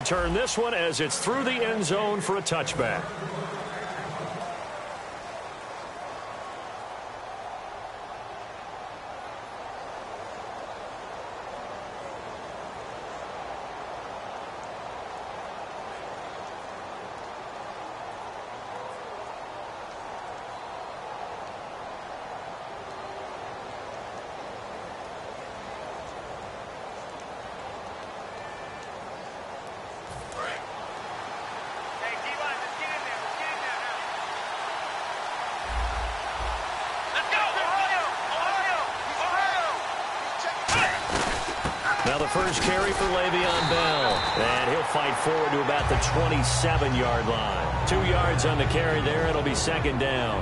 Turn this one as it's through the end zone for a touchback. Now the first carry for Le'Veon Bell. And he'll fight forward to about the 27-yard line. 2 yards on the carry there. It'll be second down.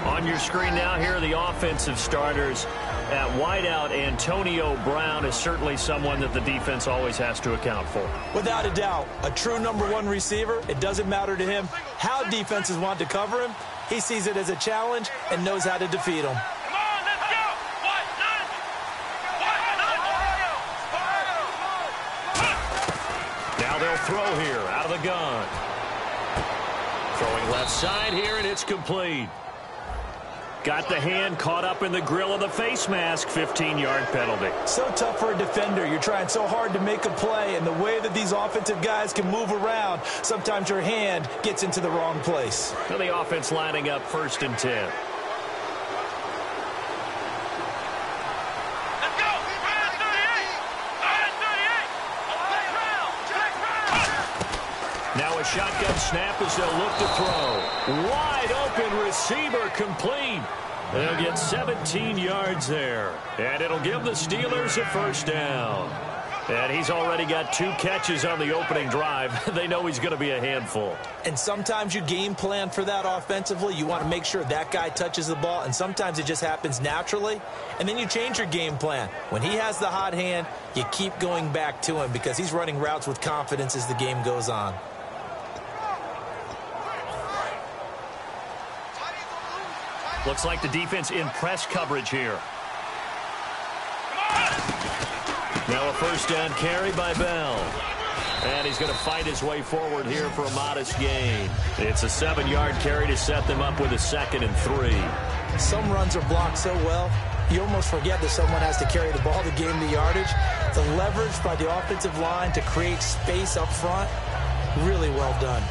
On your screen now, here are the offensive starters. At wideout, Antonio Brown is certainly someone that the defense always has to account for. Without a doubt, a true #1 receiver. It doesn't matter to him how defenses want to cover him. He sees it as a challenge and knows how to defeat him. They'll throw here out of the gun. Throwing left side here, and it's complete. Got the hand caught up in the grill of the face mask. 15-yard penalty. So tough for a defender. You're trying so hard to make a play, and the way that these offensive guys can move around, sometimes your hand gets into the wrong place. So the offense lining up 1st and 10. Now a shotgun snap as they'll look to throw. Wide open receiver complete. They'll get 17 yards there. And it'll give the Steelers a first down. And he's already got 2 catches on the opening drive. They know he's going to be a handful. And sometimes you game plan for that offensively. You want to make sure that guy touches the ball. And sometimes it just happens naturally. And then you change your game plan. When he has the hot hand, you keep going back to him because he's running routes with confidence as the game goes on. Looks like the defense in press coverage here. Now a first down carry by Bell. And he's going to fight his way forward here for a modest gain. It's a 7-yard carry to set them up with a 2nd and 3. Some runs are blocked so well, you almost forget that someone has to carry the ball to gain the yardage. The leverage by the offensive line to create space up front, really well done.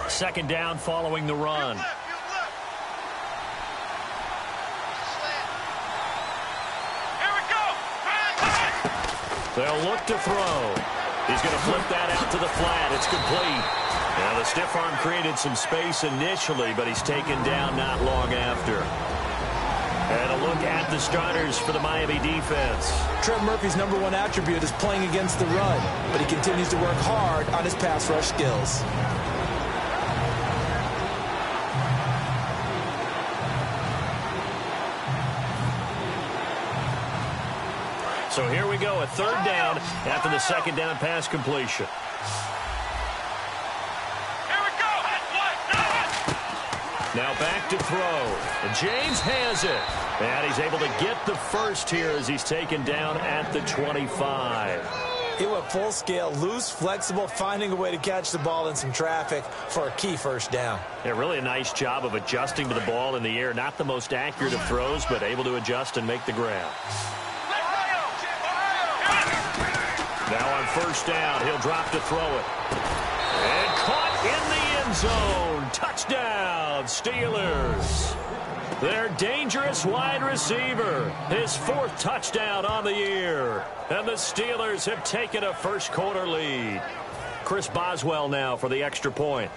Second down following the run. They'll look to throw. He's going to flip that out to the flat. It's complete. Now the stiff arm created some space initially, but he's taken down not long after. And a look at the starters for the Miami defense. Trent Murphy's #1 attribute is playing against the run, but he continues to work hard on his pass rush skills. So here we go, a 3rd down after the 2nd down pass completion. Now back to throw. And James has it. And he's able to get the first here as he's taken down at the 25. He went full scale, loose, flexible, finding a way to catch the ball in some traffic for a key first down. Yeah, really a nice job of adjusting to the ball in the air. Not the most accurate of throws, but able to adjust and make the grab. Now on first down, he'll drop to throw it. And caught in the end zone. Touchdown, Steelers. Their dangerous wide receiver. His 4th touchdown on the year. And the Steelers have taken a first-quarter lead. Chris Boswell now for the extra point.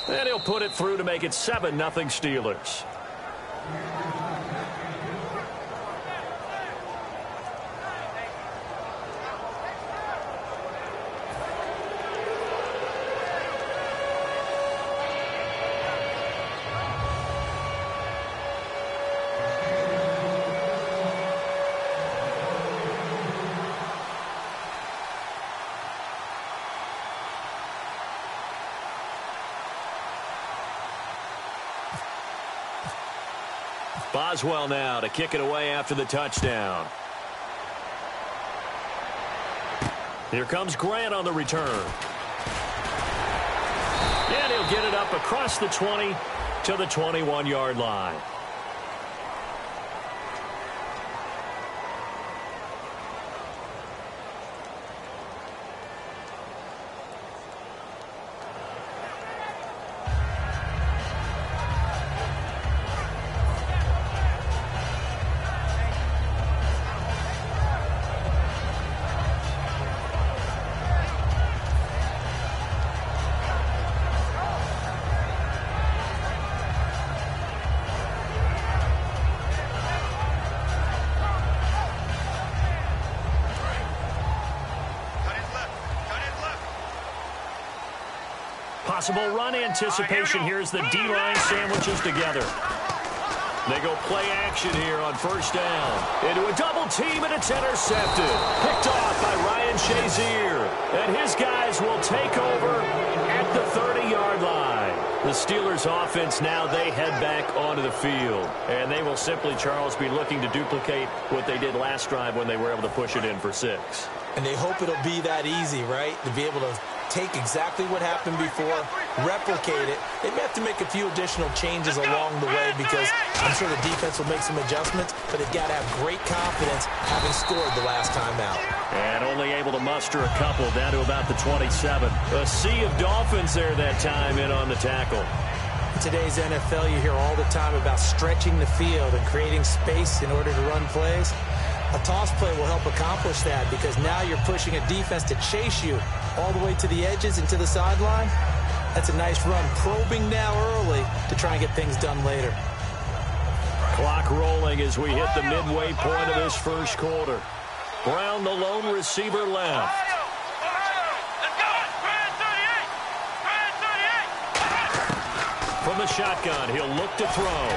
And he'll put it through to make it 7-0 Steelers. Boswell now to kick it away after the touchdown. Here comes Grant on the return. And he'll get it up across the 20 to the 21-yard line. Possible run anticipation. Here's the D-line sandwiches together. They go play action here on first down. Into a double team, and it's intercepted. Picked off by Ryan Shazier. And his guys will take over at the 30-yard line. The Steelers offense now, they head back onto the field. And they will simply, Charles, be looking to duplicate what they did last drive when they were able to push it in for 6. And they hope it'll be that easy, right? To be able to take exactly what happened before, replicate it. They may have to make a few additional changes along the way because I'm sure the defense will make some adjustments, but they've got to have great confidence having scored the last time out. And only able to muster a couple down to about the 27. A sea of Dolphins there that time in on the tackle. In today's NFL, you hear all the time about stretching the field and creating space in order to run plays. A toss play will help accomplish that because now you're pushing a defense to chase you all the way to the edges and to the sideline. That's a nice run, probing now early to try and get things done later. Clock rolling as we hit the midway point of this first quarter. Brown, the lone receiver, left. From the shotgun, he'll look to throw.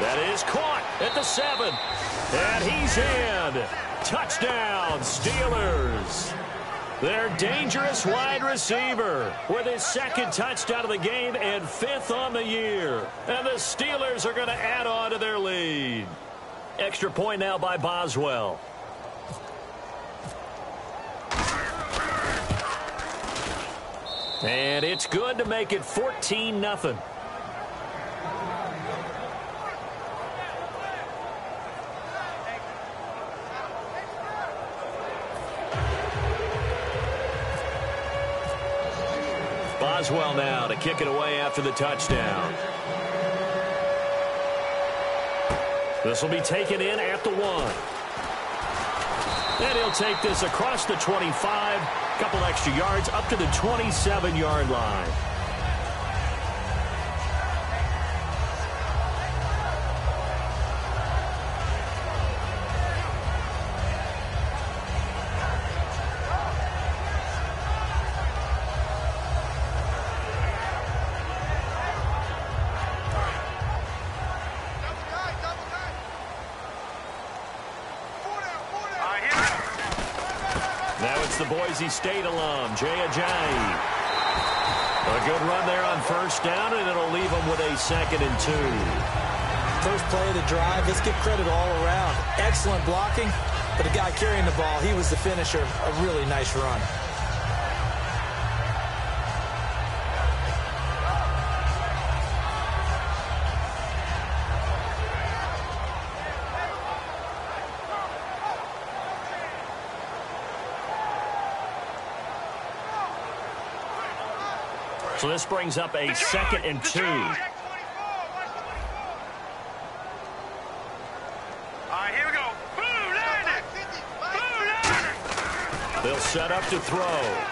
That is caught at the 7. And he's in. Touchdown, Steelers. Their dangerous wide receiver with his second touchdown of the game and 5th on the year. And the Steelers are going to add on to their lead. Extra point now by Boswell. And it's good to make it 14-0. Boswell now to kick it away after the touchdown. This will be taken in at the 1. And he'll take this across the 25. Couple extra yards up to the 27-yard line. The Boise State alum, Jay Ajayi. A good run there on first down, and it'll leave them with a 2nd and 2. First play of the drive, let's give credit all around. Excellent blocking, but the guy carrying the ball, he was the finisher. A really nice run. So this brings up a 2nd and 2. All right, here we go. They'll set up to throw.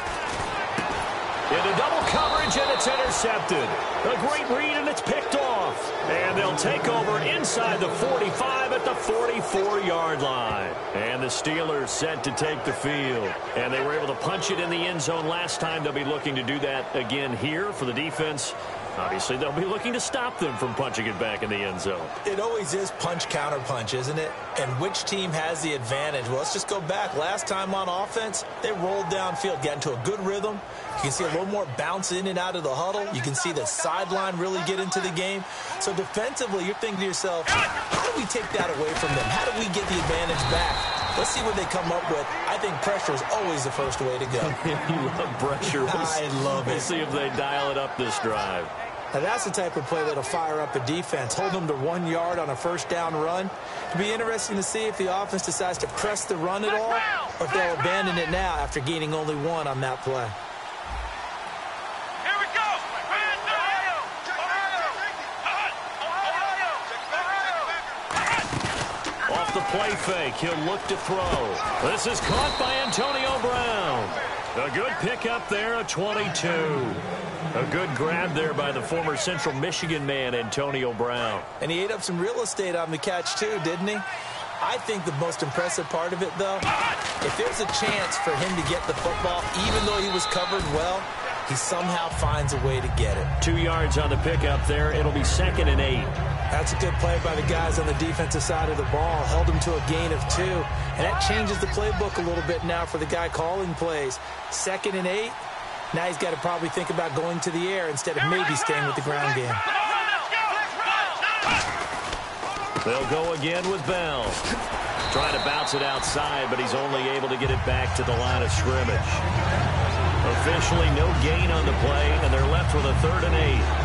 Into double coverage, and it's intercepted. A great read, and it's picked off. And they'll take over inside the 45 at the 44-yard line. And the Steelers set to take the field. And they were able to punch it in the end zone last time. They'll be looking to do that again here for the defense. Obviously, they'll be looking to stop them from punching it back in the end zone. It always is punch-counter-punch, isn't it? And which team has the advantage? Well, let's just go back. Last time on offense, they rolled downfield, got into a good rhythm. You can see a little more bounce in and out of the huddle. You can see the sideline really get into the game. So defensively, you're thinking to yourself, how do we take that away from them? How do we get the advantage back? Let's see what they come up with. I think pressure is always the first way to go. You love pressure. I love it. We'll see if they dial it up this drive. Now, that's the type of play that'll fire up a defense. Hold them to 1 yard on a first down run. It'll be interesting to see if the offense decides to press the run at all, or if they'll abandon it now after gaining only 1 on that play. Here we go! Off the play fake, he'll look to throw. This is caught by Antonio Brown. A good pickup there, a 22. A good grab there by the former Central Michigan man, Antonio Brown. And he ate up some real estate on the catch, too, didn't he? I think the most impressive part of it, though, if there's a chance for him to get the football, even though he was covered well, he somehow finds a way to get it. 2 yards on the pickup there. It'll be 2nd and 8. That's a good play by the guys on the defensive side of the ball. Held him to a gain of 2. And that changes the playbook a little bit now for the guy calling plays. 2nd and 8. Now he's got to probably think about going to the air instead of maybe staying with the ground game. They'll go again with Bell. Trying to bounce it outside, but he's only able to get it back to the line of scrimmage. Officially no gain on the play, and they're left with a 3rd and 8.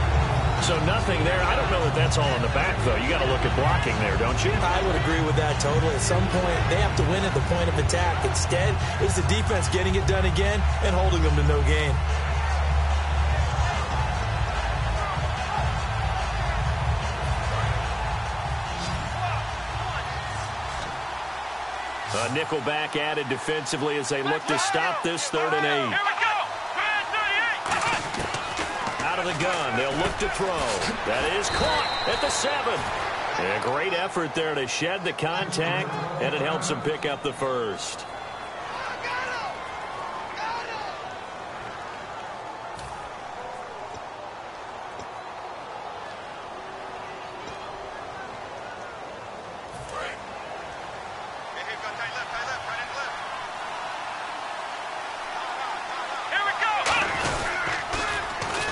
So nothing there. I don't know that that's all in the back, though. You got to look at blocking there, don't you? I would agree with that totally. At some point, they have to win at the point of attack. Instead, it's the defense getting it done again and holding them to no gain. A nickelback added defensively as they look to stop this 3rd and 8. Out of the gun, they'll look to throw. That is caught at the 7. A great effort there to shed the contact, and it helps them pick up the first.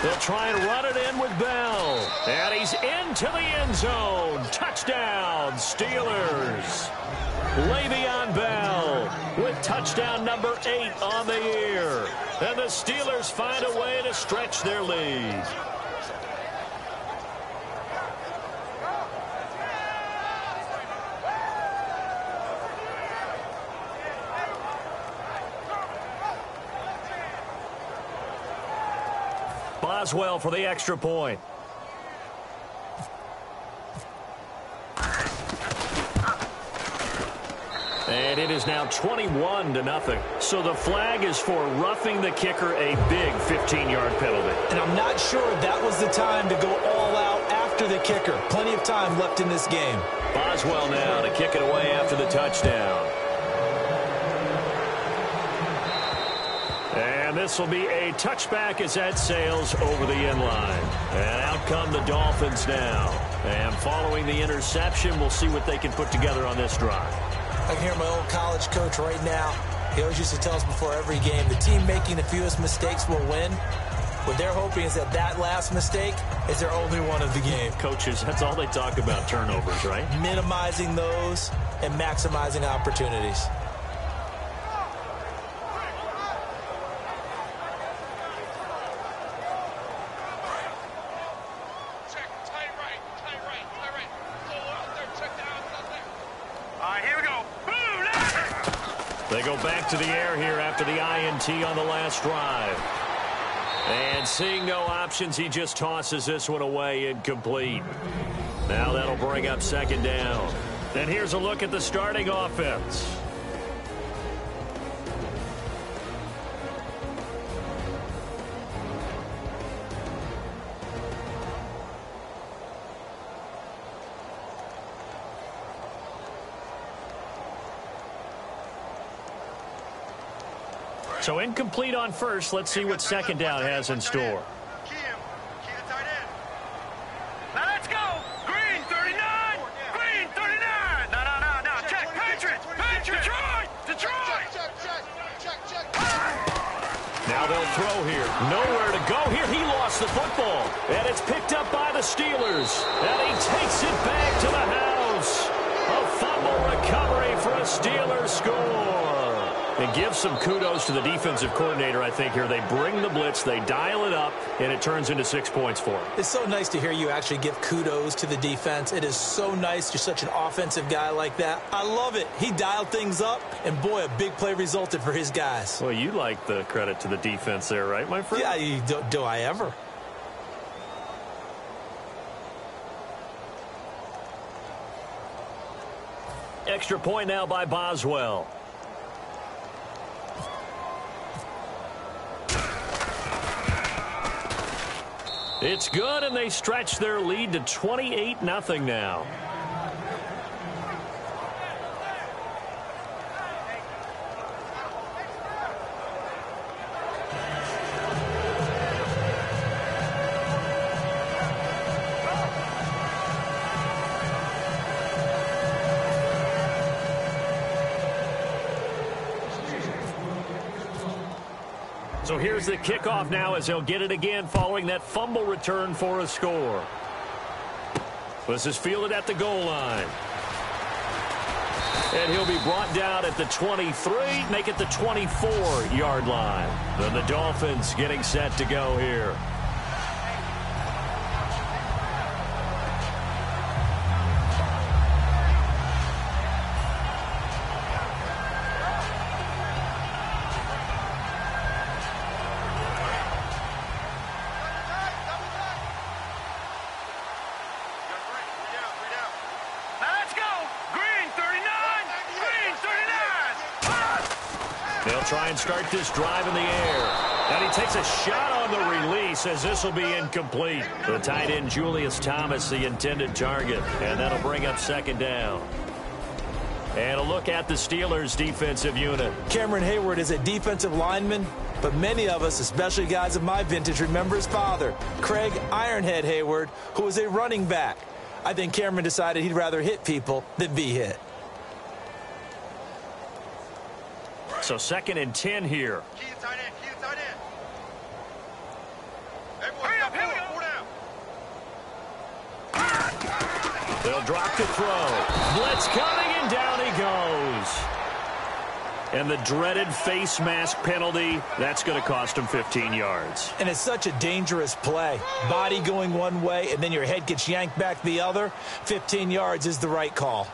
They'll try and run it in with Bell. And he's into the end zone. Touchdown, Steelers. Le'Veon Bell with touchdown number 8 on the year. And the Steelers find a way to stretch their lead. Boswell for the extra point. And it is now 21-0. So the flag is for roughing the kicker, a big 15-yard penalty. And I'm not sure that was the time to go all out after the kicker. Plenty of time left in this game. Boswell now to kick it away after the touchdown. And this will be a touchback as that sails over the end line. And out come the Dolphins now. And following the interception, we'll see what they can put together on this drive. I can hear my old college coach right now. He always used to tell us before every game, the team making the fewest mistakes will win. What they're hoping is that that last mistake is their only one of the game. Coaches, that's all they talk about, turnovers, right? Minimizing those and maximizing opportunities. They go back to the air here after the INT on the last drive. And seeing no options, he just tosses this one away incomplete. Now that'll bring up 2nd down. And here's a look at the starting offense. So incomplete on first. Let's see what 2nd down has in store. Key the tight end. Now they'll throw here. Nowhere to go here. He lost the football. And it's picked up by the Steelers. And he takes it back to the house. A fumble recovery for a Steelers score. And give some kudos to the defensive coordinator, I think, here. They bring the blitz, they dial it up, and it turns into 6 points for them. It's so nice to hear you actually give kudos to the defense. It is so nice. You're such an offensive guy like that. I love it. He dialed things up, and boy, a big play resulted for his guys. Well, you like the credit to the defense there, right, my friend? Yeah, do I ever? Extra point now by Boswell. It's good, and they stretch their lead to 28-0 now. So here's the kickoff now as he'll get it again following that fumble return for a score. This is fielded at the goal line. And he'll be brought down at the 23, make it the 24-yard line. Then the Dolphins getting set to go here. Try and start this drive in the air. And he takes a shot on the release as this will be incomplete. The tight end, Julius Thomas, the intended target. And that'll bring up second down. And a look at the Steelers' defensive unit. Cameron Hayward is a defensive lineman, but many of us, especially guys of my vintage, remember his father, Craig Ironhead Hayward, who was a running back. I think Cameron decided he'd rather hit people than be hit. So 2nd and 10 here. Key to tight end, key to tight end. Hurry up, here we go. They'll drop to throw. Blitz coming, and down he goes. And the dreaded face mask penalty, that's going to cost him 15 yards. And it's such a dangerous play. Body going one way, and then your head gets yanked back the other. 15 yards is the right call.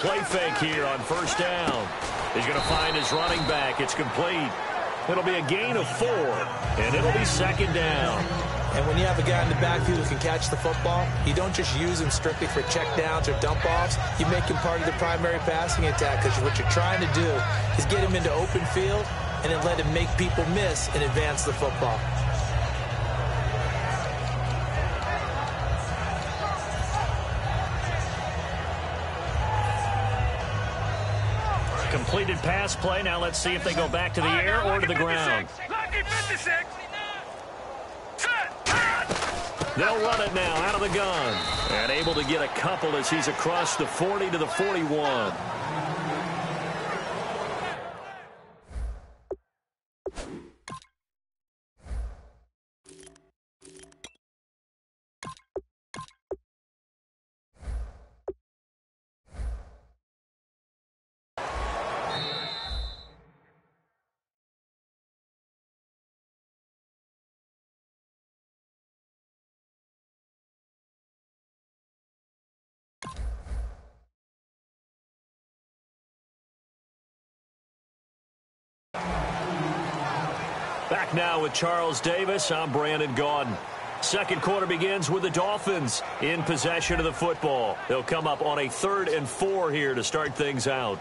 Play fake here on first down. He's going to find his running back. It's complete. It'll be a gain of 4, and it'll be second down. And when you have a guy in the backfield who can catch the football, you don't just use him strictly for check downs or dump offs. You make him part of the primary passing attack, because what you're trying to do is get him into open field and then let him make people miss and advance the football. Completed pass play. Now let's see if they go back to the air or to the ground. They'll run it now out of the gun. And able to get a couple as he's across the 40 to the 41. Back now with Charles Davis. I'm Brandon Gaudin. Second quarter begins with the Dolphins in possession of the football. They'll come up on a 3rd and 4 here to start things out.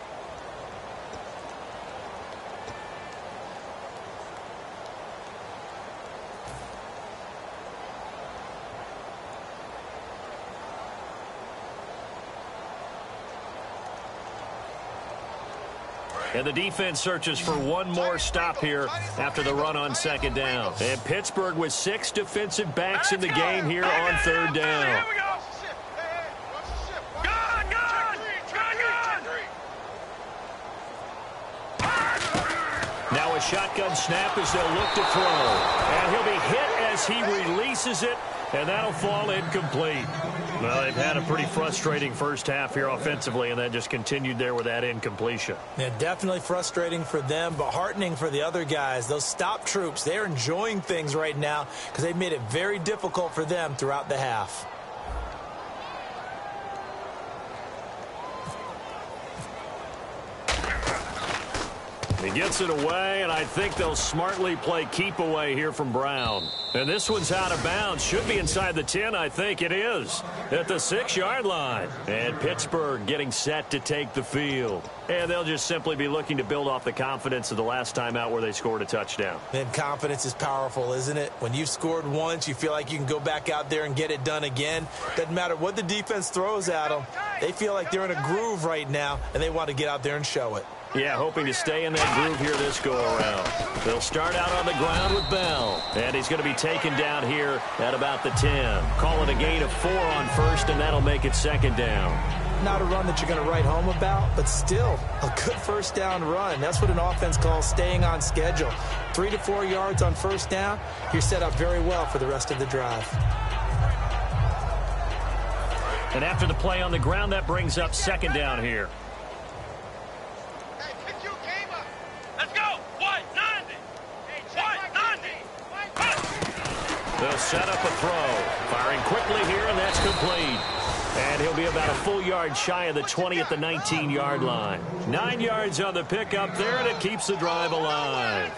And the defense searches for one more stop here after the run on second down. And Pittsburgh with 6 defensive backs in the game here on third down. Here we go. Now a shotgun snap as they'll look to throw. And he'll be hit as he releases it, and that'll fall incomplete. Well, they've had a pretty frustrating first half here offensively, and that just continued there with that incompletion. Yeah, definitely frustrating for them, but heartening for the other guys. Those stop troops, they're enjoying things right now because they've made it very difficult for them throughout the half. He gets it away, and I think they'll smartly play keep away here from Brown. And this one's out of bounds. Should be inside the 10, I think it is. At the 6-yard line. And Pittsburgh getting set to take the field. And they'll just simply be looking to build off the confidence of the last time out where they scored a touchdown. And confidence is powerful, isn't it? When you've scored once, you feel like you can go back out there and get it done again. Doesn't matter what the defense throws at them. They feel like they're in a groove right now, and they want to get out there and show it. Yeah, hoping to stay in that groove here this go-around. They'll start out on the ground with Bell. And he's going to be taken down here at about the 10. Call it a gain of 4 on first, and that'll make it second down. Not a run that you're going to write home about, but still a good first down run. That's what an offense calls staying on schedule. 3 to 4 yards on first down, you're set up very well for the rest of the drive. And after the play on the ground, that brings up second down here. They'll set up a throw. Firing quickly here, and that's complete. And he'll be about a full yard shy of the 20 at the 19-yard line. 9 yards on the pickup there, and it keeps the drive alive.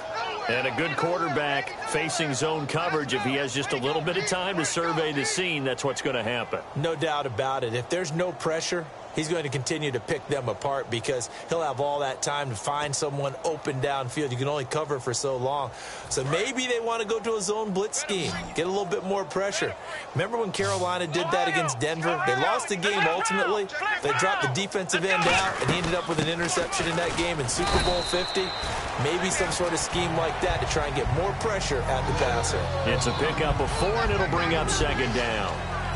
And a good quarterback facing zone coverage. If he has just a little bit of time to survey the scene, that's what's going to happen. No doubt about it. If there's no pressure, he's going to continue to pick them apart because he'll have all that time to find someone open downfield. You can only cover for so long. So maybe they want to go to a zone blitz scheme, get a little bit more pressure. Remember when Carolina did that against Denver? They lost the game ultimately. They dropped the defensive end out, and he ended up with an interception in that game in Super Bowl 50. Maybe some sort of scheme like that to try and get more pressure at the passer. It's a pickup of 4, and it'll bring up second down.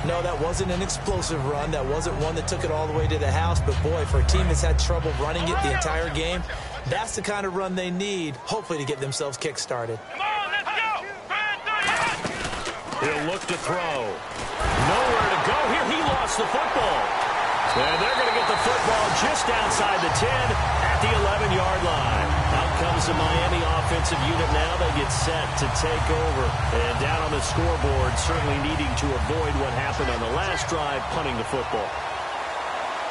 No, that wasn't an explosive run. That wasn't one that took it all the way to the house. But, boy, for a team that's had trouble running it the entire game, that's the kind of run they need, hopefully, to get themselves kick-started. Come on, let's go. He'll look to throw. Nowhere to go here. He lost the football. And they're going to get the football just outside the 10 at the 11-yard line. Out comes the Miami offensive unit now. They get set to take over. And down on the scoreboard, certainly needing to avoid what happened on the last drive, punting the football.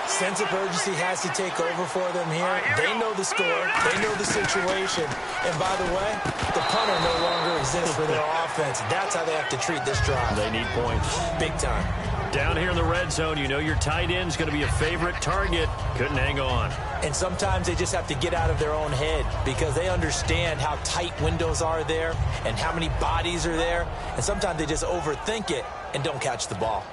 Sense of urgency has to take over for them here. They know the score. They know the situation. And by the way, the punter no longer exists for their offense. That's how they have to treat this drive. They need points. Big time. Down here in the red zone, you know your tight end's going to be a favorite target. Couldn't hang on. And sometimes they just have to get out of their own head because they understand how tight windows are there and how many bodies are there. And sometimes they just overthink it and don't catch the ball.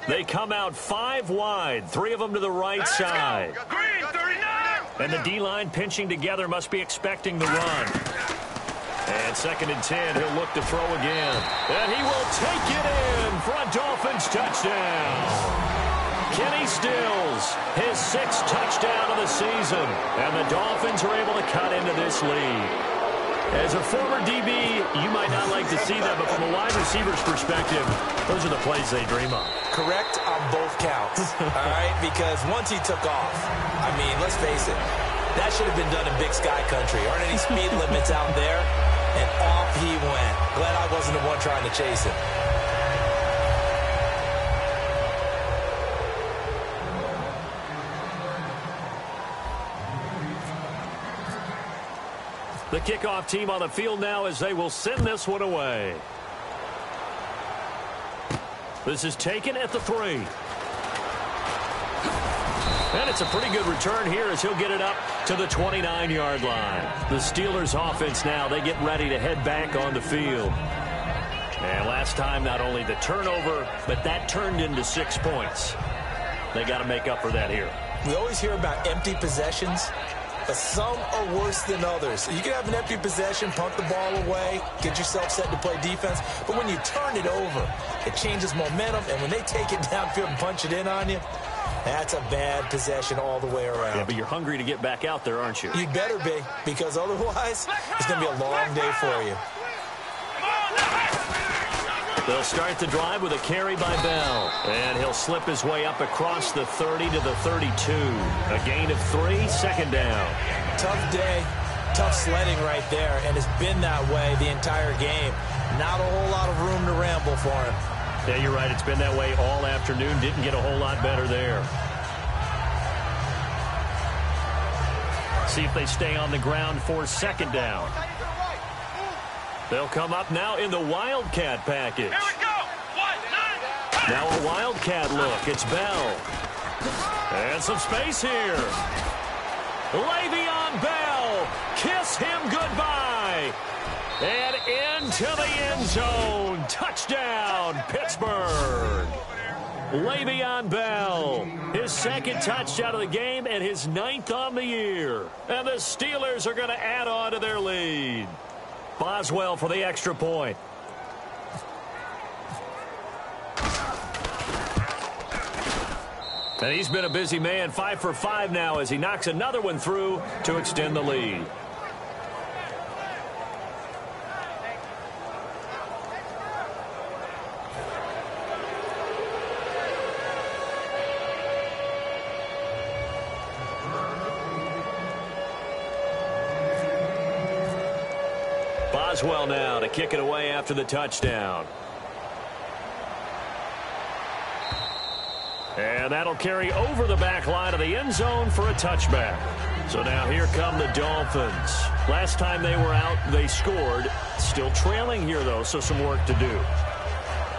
They come out 5 wide, 3 of them to the right side. Green, 39. And the D-line pinching together must be expecting the run. And 2nd and 10, he'll look to throw again. And he will take it in for a Dolphins touchdown. Kenny Stills, his 6th touchdown of the season. And the Dolphins are able to cut into this lead. As a former DB, you might not like to see that, but from a wide receiver's perspective, those are the plays they dream of. Correct on both counts, all right? Because once he took off, I mean, let's face it, that should have been done in Big Sky Country. Aren't any speed limits out there? And off he went. Glad I wasn't the one trying to chase him. The kickoff team on the field now as they will send this one away. This is taken at the 3. And it's a pretty good return here as he'll get it up to the 29-yard line. The Steelers offense now, they get ready to head back on the field. And last time, not only the turnover, but that turned into 6 points. They got to make up for that here. We always hear about empty possessions, but some are worse than others. You can have an empty possession, punt the ball away, get yourself set to play defense, but when you turn it over, it changes momentum, and when they take it downfield and punch it in on you, that's a bad possession all the way around. Yeah, but you're hungry to get back out there, aren't you? You'd better be, because otherwise, it's going to be a long day for you. They'll start the drive with a carry by Bell. And he'll slip his way up across the 30 to the 32. A gain of 3, second down. Tough day, tough sledding right there, and it's been that way the entire game. Not a whole lot of room to ramble for him. Yeah, you're right. It's been that way all afternoon. Didn't get a whole lot better there. See if they stay on the ground for second down. They'll come up now in the Wildcat package. Here we go. 1, 9. Now a Wildcat look. It's Bell. And some space here. Le'Veon Bell. Kiss him goodbye. And into the end zone. Touchdown, Pittsburgh. Le'Veon Bell. His second touchdown of the game and his 9th on the year. And the Steelers are going to add on to their lead. Boswell for the extra point. And he's been a busy man, 5 for 5 now as he knocks another one through to extend the lead. Boswell now to kick it away after the touchdown. And that'll carry over the back line of the end zone for a touchback. So now here come the Dolphins. Last time they were out, they scored. Still trailing here, though, so some work to do.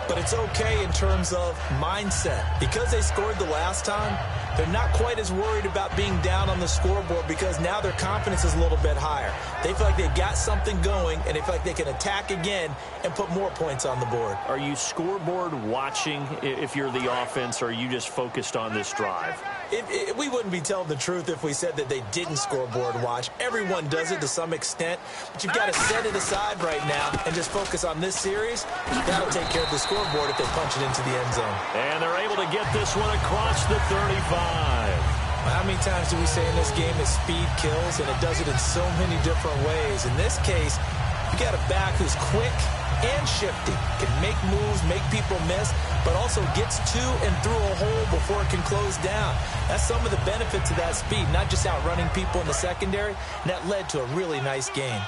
But it's okay in terms of mindset. Because they scored the last time, they're not quite as worried about being down on the scoreboard because now their confidence is a little bit higher. They feel like they've got something going, and they feel like they can attack again and put more points on the board. Are you scoreboard watching if you're the offense, or are you just focused on this drive? We wouldn't be telling the truth if we said that they didn't scoreboard watch. Everyone does it to some extent, but you've got to set it aside right now and just focus on this series. That'll take care of the scoreboard if they punch it into the end zone. And they're able to get this one across the 35. How many times do we say in this game that speed kills, and it does it in so many different ways? In this case, you got a back who's quick and shifty, can make moves, make people miss, but also gets to and through a hole before it can close down. That's some of the benefits of that speed, not just outrunning people in the secondary, and that led to a really nice game.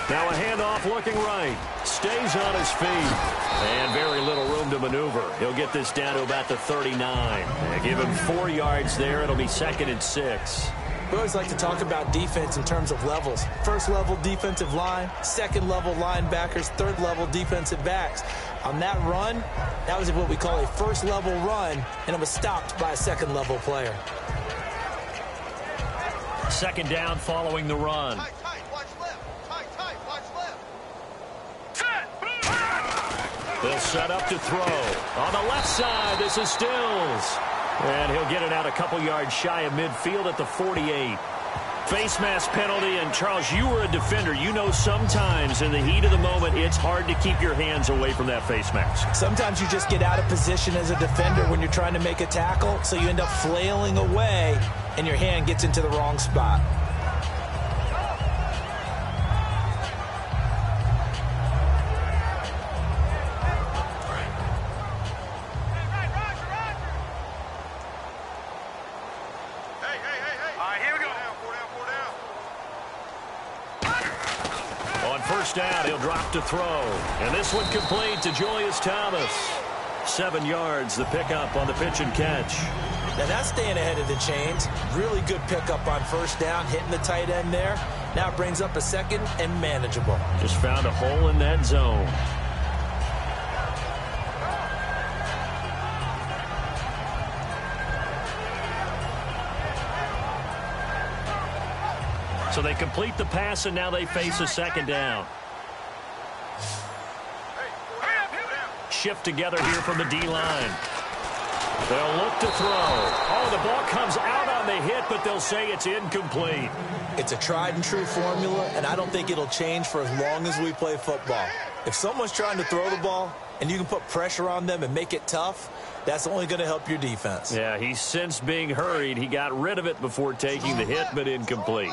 Now a handoff looking right. Stays on his feet. And very little room to maneuver. He'll get this down to about the 39. And give him 4 yards there. It'll be 2nd and 6. We always like to talk about defense in terms of levels. First level defensive line, second level linebackers, third level defensive backs. On that run, that was what we call a first level run, and it was stopped by a second level player. Second down following the run. Tight, watch left. Tight, watch left. They'll set up to throw. On the left side, this is Stills. And he'll get it out a couple yards shy of midfield at the 48. Face mask penalty, and Charles, you were a defender. You know sometimes in the heat of the moment, it's hard to keep your hands away from that face mask. Sometimes you just get out of position as a defender when you're trying to make a tackle, so you end up flailing away, and your hand gets into the wrong spot. Down, he'll drop to throw. And this one complete to Julius Thomas. 7 yards, the pickup on the pitch and catch. Now that's staying ahead of the chains. Really good pickup on first down, hitting the tight end there. Now it brings up a second and manageable. Just found a hole in that zone. So they complete the pass, and now they face a second down. Shift together here from the D-line. They'll look to throw. Oh, the ball comes out on the hit, but they'll say it's incomplete. It's a tried-and-true formula, and I don't think it'll change for as long as we play football. If someone's trying to throw the ball and you can put pressure on them and make it tough, that's only going to help your defense. Yeah, he's since being hurried. He got rid of it before taking the hit, but incomplete.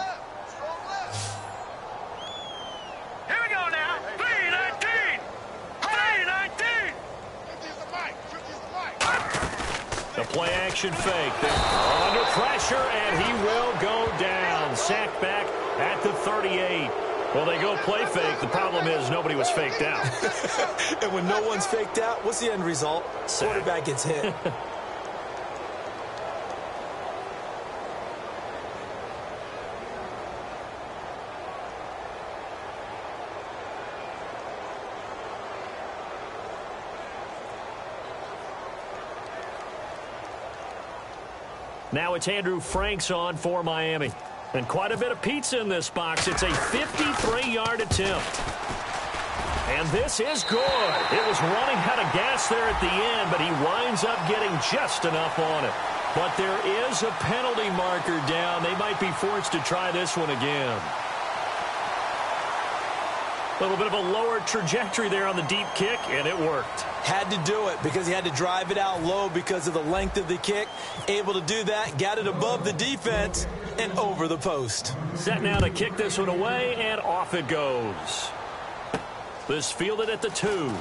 Here we go now. 3-19. 3-19. The play-action fake. They're under pressure, and he will go down. Sacked back at the 38. Well, they go play fake. The problem is nobody was faked out. And when no one's faked out, what's the end result? Sack. Quarterback gets hit. Now it's Andrew Franks on for Miami. And quite a bit of pizza in this box. It's a 53-yard attempt. And this is good. It was running out of gas there at the end, but he winds up getting just enough on it. But there is a penalty marker down. They might be forced to try this one again. A little bit of a lower trajectory there on the deep kick, and it worked. Had to do it because he had to drive it out low because of the length of the kick. Able to do that, got it above the defense and over the post. Set now to kick this one away, and off it goes. This fielded at the 2.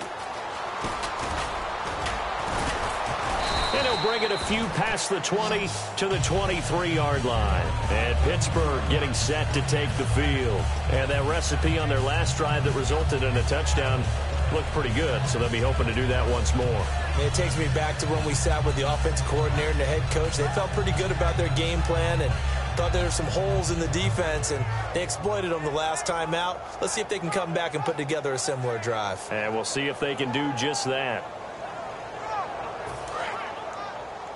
And he'll bring it a few past the 20 to the 23-yard line. And Pittsburgh getting set to take the field. And that recipe on their last drive that resulted in a touchdown looked pretty good, so they'll be hoping to do that once more. It takes me back to when we sat with the offensive coordinator and the head coach. They felt pretty good about their game plan and thought there were some holes in the defense, and they exploited them the last time out. Let's see if they can come back and put together a similar drive. And we'll see if they can do just that.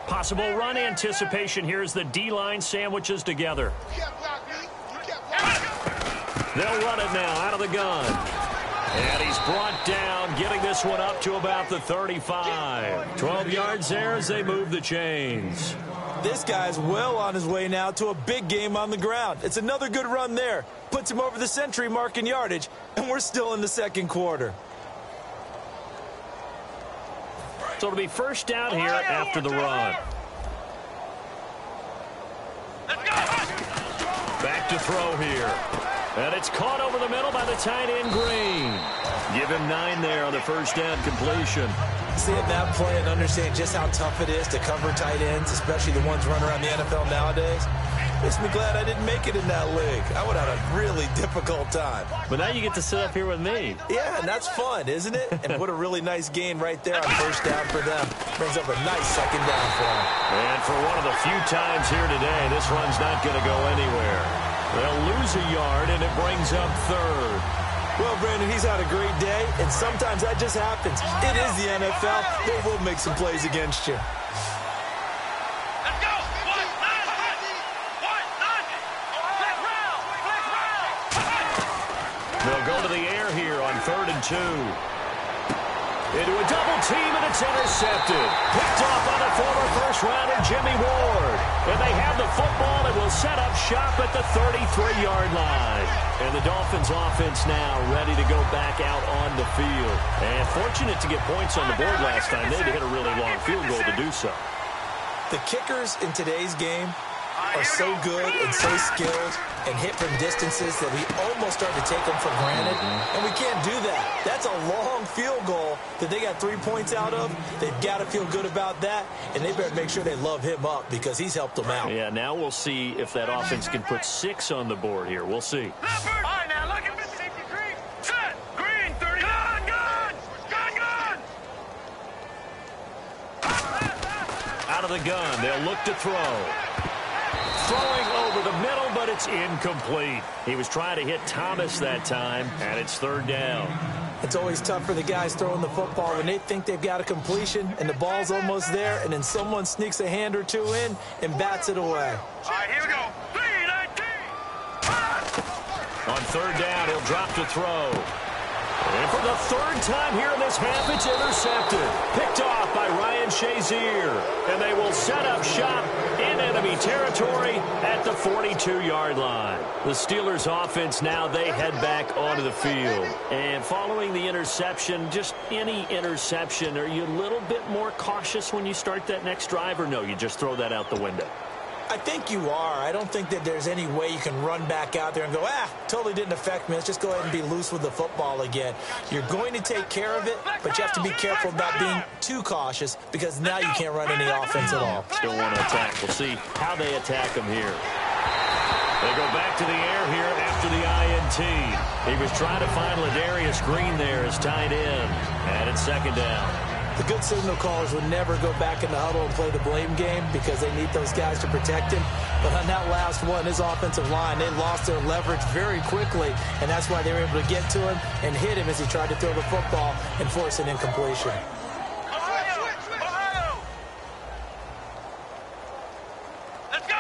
Possible run anticipation here as the D-line sandwiches together. They'll run it now out of the gun. And he's brought down, getting this one up to about the 35. 12 yards there as they move the chains. This guy's well on his way now to a big game on the ground. It's another good run there. Puts him over the century mark in yardage, and we're still in the second quarter. So it'll be first down here after the run. Back to throw here. And it's caught over the middle by the tight end, Green. Give him 9 there on the first down completion. Seeing that play and understand just how tough it is to cover tight ends, especially the ones running around the NFL nowadays, makes me glad I didn't make it in that league. I would have had a really difficult time. But now you get to sit up here with me. Yeah, and that's fun, isn't it? And what a really nice gain right there on first down for them. Brings up a nice second down for them. And for one of the few times here today, this run's not going to go anywhere. They'll lose a yard, and it brings up third. Well, Brandon, he's had a great day, and sometimes that just happens. It is the NFL. They will make some plays against you. Let's go. They'll go to the air here on 3rd and 2. Into a double team, and it's intercepted. Picked off by the former first-rounder Jimmy Ward. And they have the football and will set up shop at the 33-yard line. And the Dolphins offense now ready to go back out on the field. And fortunate to get points on the board last time. They had to hit a really long field goal to do so. The kickers in today's game are so good and so skilled and hit from distances that we almost start to take them for granted, and we can't do that. That's a long field goal that they got 3 points out of. They've got to feel good about that, and they better make sure they love him up because he's helped them out. Yeah, now we'll see if that offense can put 6 on the board here. We'll see. All right, now look at safety Green. Set. Green, 30. Gun. Out of the gun, they'll look to throw. Throwing over the middle, but it's incomplete. He was trying to hit Thomas that time, and it's 3rd down. It's always tough for the guys throwing the football when they think they've got a completion and the ball's almost there, and then someone sneaks a hand or two in and bats it away. All right, here we go. 3-19. On third down, he'll drop to throw. And for the third time here in this half, it's intercepted. Picked off by Ryan Shazier. And they will set up shop in enemy territory at the 42-yard line. The Steelers offense now, they head back onto the field. And following the interception, just any interception, are you a little bit more cautious when you start that next drive, or no, you just throw that out the window? I think you are. I don't think that there's any way you can run back out there and go, totally didn't affect me. Let's just go ahead and be loose with the football again. You're going to take care of it, but you have to be careful about being too cautious because now you can't run any offense at all. Still want to attack. We'll see how they attack him here. They go back to the air here after the INT. He was trying to find Ladarius Green there as tight end. And it's second down. The good signal callers would never go back in the huddle and play the blame game because they need those guys to protect him. But on that last one, his offensive line, they lost their leverage very quickly, and that's why they were able to get to him and hit him as he tried to throw the football and force an incompletion. Let's go!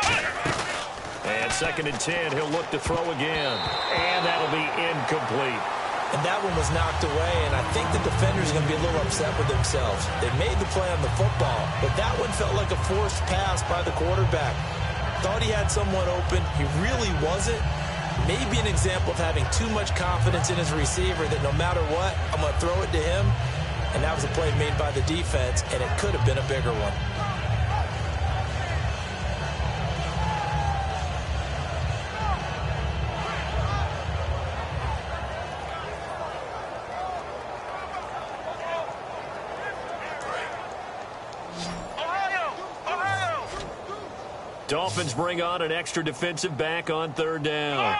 And second and 10, he'll look to throw again. And that'll be incomplete. And that one was knocked away, and I think the defenders are going to be a little upset with themselves. They made the play on the football, but that one felt like a forced pass by the quarterback. Thought he had someone open. He really wasn't. Maybe an example of having too much confidence in his receiver that no matter what, I'm going to throw it to him. And that was a play made by the defense, and it could have been a bigger one. Dolphins bring on an extra defensive back on third down.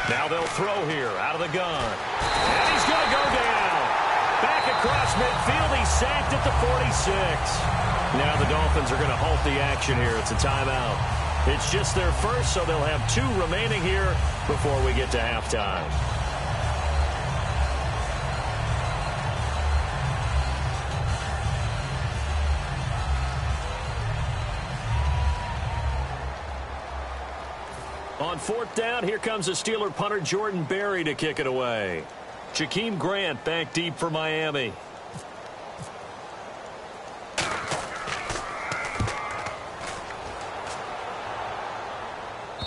Now they'll throw here out of the gun. And he's going to go down. Back across midfield. He's sacked at the 46. Now the Dolphins are going to halt the action here. It's a timeout. It's just their first, so they'll have 2 remaining here before we get to halftime. On fourth down, here comes the Steeler punter Jordan Berry to kick it away. Jakeem Grant back deep for Miami.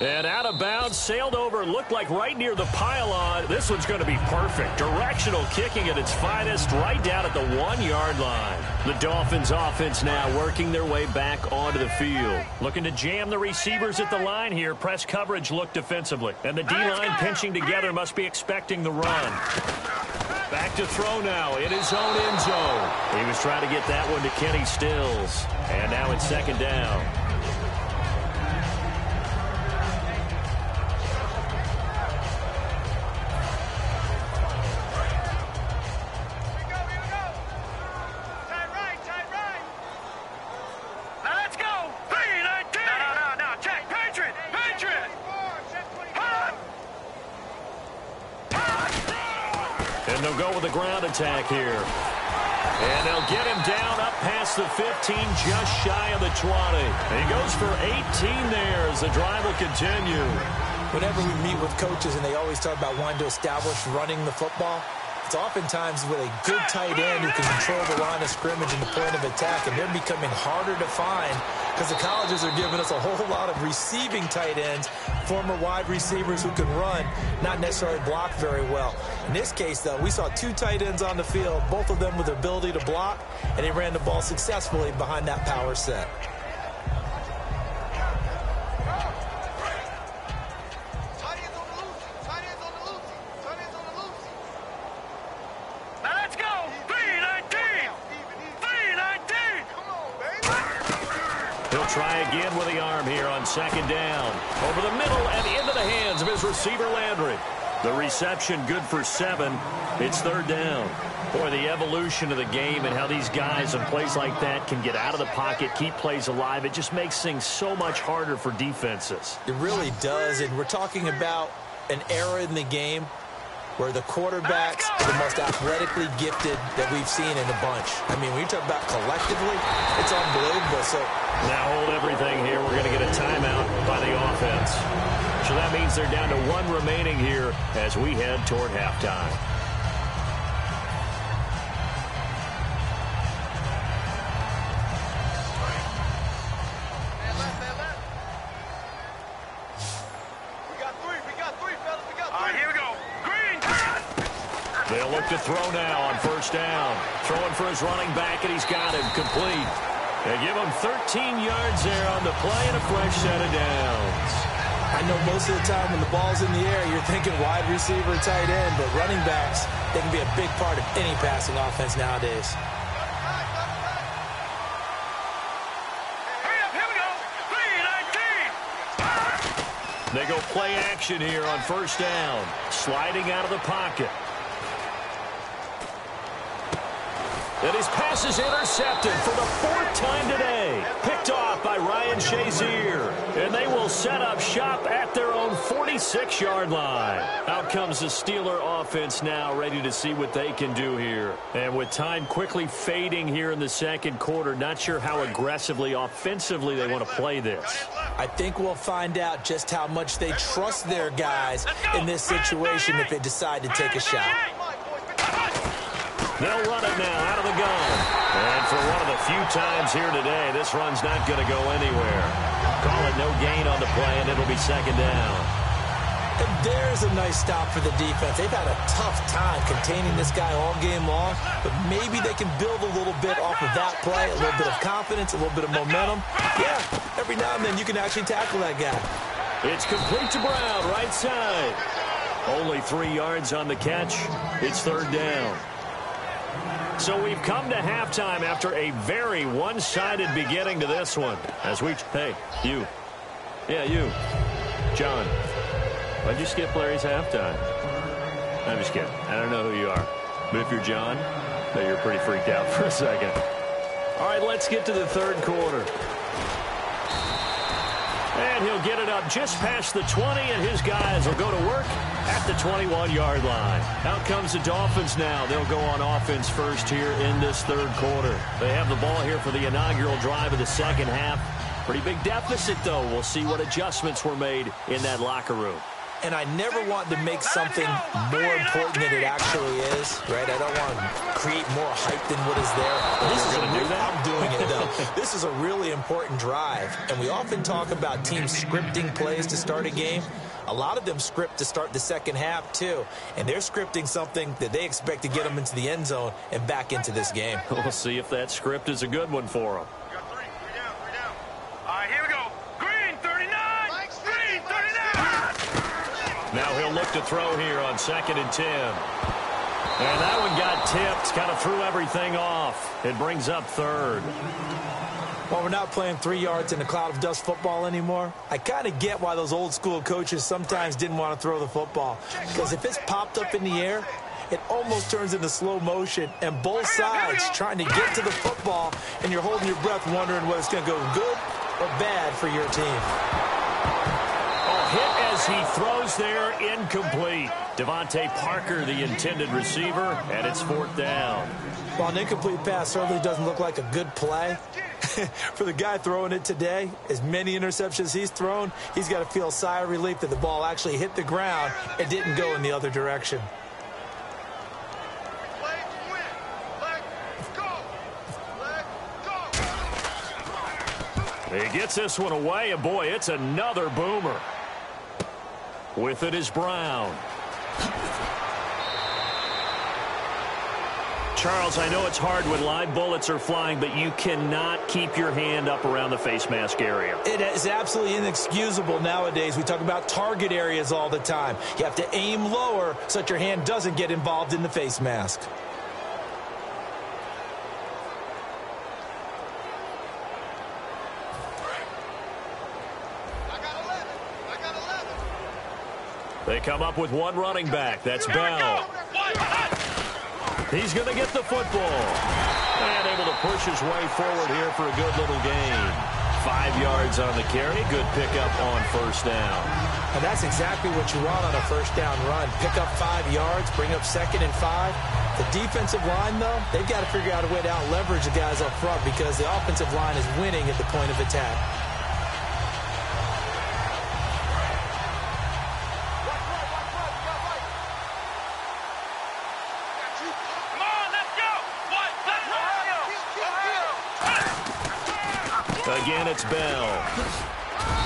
And out of bounds, sailed over, looked like right near the pylon. This one's going to be perfect. Directional kicking at its finest, right down at the 1-yard line. The Dolphins offense now working their way back onto the field. Looking to jam the receivers at the line here. Press coverage look defensively. And the D-line pinching together must be expecting the run. Back to throw now in his own end zone. He was trying to get that one to Kenny Stills. And now it's second down. And they'll go with a ground attack here. And they'll get him down up past the 15, just shy of the 20. And he goes for 18 there as the drive will continue. Whenever we meet with coaches and they always talk about wanting to establish running the football, it's oftentimes with a good tight end who can control the line of scrimmage and the point of attack, and they're becoming harder to find because the colleges are giving us a whole lot of receiving tight ends, former wide receivers who can run, not necessarily block very well. In this case, though, we saw 2 tight ends on the field, both of them with the ability to block, and they ran the ball successfully behind that power set. Try again with the arm here on second down. Over the middle and into the hands of his receiver, Landry. The reception good for 7. It's third down. Boy, the evolution of the game and how these guys in plays like that can get out of the pocket, keep plays alive, it just makes things so much harder for defenses. It really does, and we're talking about an era in the game where the quarterbacks are the most athletically gifted that we've seen in a bunch. I mean, when you talk about collectively, it's unbelievable. So now hold everything here. We're going to get a timeout by the offense. So that means they're down to 1 remaining here as we head toward halftime. They'll look to throw now on first down. Throwing for his running back, and he's got him complete. They give him 13 yards there on the play and a fresh set of downs. I know most of the time when the ball's in the air, you're thinking wide receiver, tight end, but running backs, they can be a big part of any passing offense nowadays. They go play action here on first down. Sliding out of the pocket. And his pass is intercepted for the 4th time today. Picked off by Ryan Shazier. And they will set up shop at their own 46-yard line. Out comes the Steeler offense now, ready to see what they can do here. And with time quickly fading here in the second quarter, not sure how aggressively, offensively they want to play this. I think we'll find out just how much they trust their guys in this situation if they decide to take a shot. They'll run it now out of the gun. And for one of the few times here today, this run's not going to go anywhere. Call it no gain on the play, and it'll be second down. And there's a nice stop for the defense. They've had a tough time containing this guy all game long, but maybe they can build a little bit off of that play, a little bit of confidence, a little bit of momentum. Yeah, every now and then you can actually tackle that guy. It's complete to Brown, right side. Only 3 yards on the catch. It's third down. So we've come to halftime after a very one-sided beginning to this one. Hey, you. Yeah, you. John. Why'd you skip Larry's halftime? I'm just kidding. I don't know who you are. But if you're John, then you're pretty freaked out for a second. All right, let's get to the third quarter. And he'll get it up just past the 20, and his guys will go to work at the 21-yard line. Out comes the Dolphins now. They'll go on offense first here in this third quarter. They have the ball here for the inaugural drive of the second half. Pretty big deficit, though. We'll see what adjustments were made in that locker room. And I never want to make something more important than it actually is, right? I don't want to create more hype than what is there. I'm doing it, though. This is a really important drive, and we often talk about teams scripting plays to start a game. A lot of them script to start the second half, too, and they're scripting something that they expect to get them into the end zone and back into this game. We'll see if that script is a good one for them. Now he'll look to throw here on 2nd and 10. And that one got tipped, kind of threw everything off. It brings up third. While we're not playing 3 yards in a cloud of dust football anymore, I kind of get why those old school coaches sometimes didn't want to throw the football. Because if it's popped up in the air, it almost turns into slow motion, and both sides trying to get to the football, and you're holding your breath wondering whether it's going to go good or bad for your team. Hit as he throws there, incomplete. Devontae Parker, the intended receiver, and it's 4th down. Well, an incomplete pass certainly doesn't look like a good play. For the guy throwing it today, as many interceptions he's thrown, he's got to feel a sigh of relief that the ball actually hit the ground and didn't go in the other direction. He gets this one away, and boy, it's another boomer. With it is Brown. Charles, I know it's hard when live bullets are flying, but you cannot keep your hand up around the face mask area. It is absolutely inexcusable nowadays. We talk about target areas all the time. You have to aim lower so that your hand doesn't get involved in the face mask. They come up with one running back. That's Bell. He's going to get the football. And able to push his way forward here for a good little gain. 5 yards on the carry. Good pickup on first down. And that's exactly what you want on a first down run. Pick up 5 yards, bring up 2nd and 5. The defensive line, though, they've got to figure out a way to out-leverage the guys up front because the offensive line is winning at the point of attack. Again, it's Bell.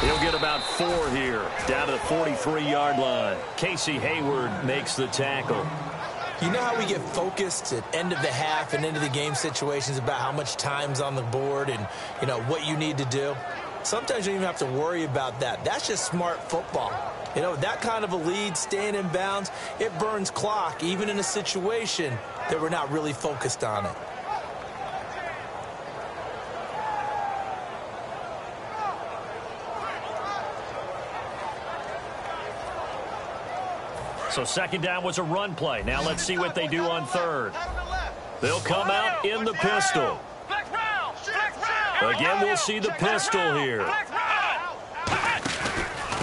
He'll get about 4 here, down to the 43-yard line. Casey Hayward makes the tackle. You know how we get focused at end of the half and end of the game situations about how much time's on the board and, you know, what you need to do? Sometimes you don't even have to worry about that. That's just smart football. You know, that kind of a lead, staying in bounds, it burns clock, even in a situation that we're not really focused on it. So second down was a run play. Now let's see what they do on third. They'll come out in the pistol. Again, we'll see the pistol here.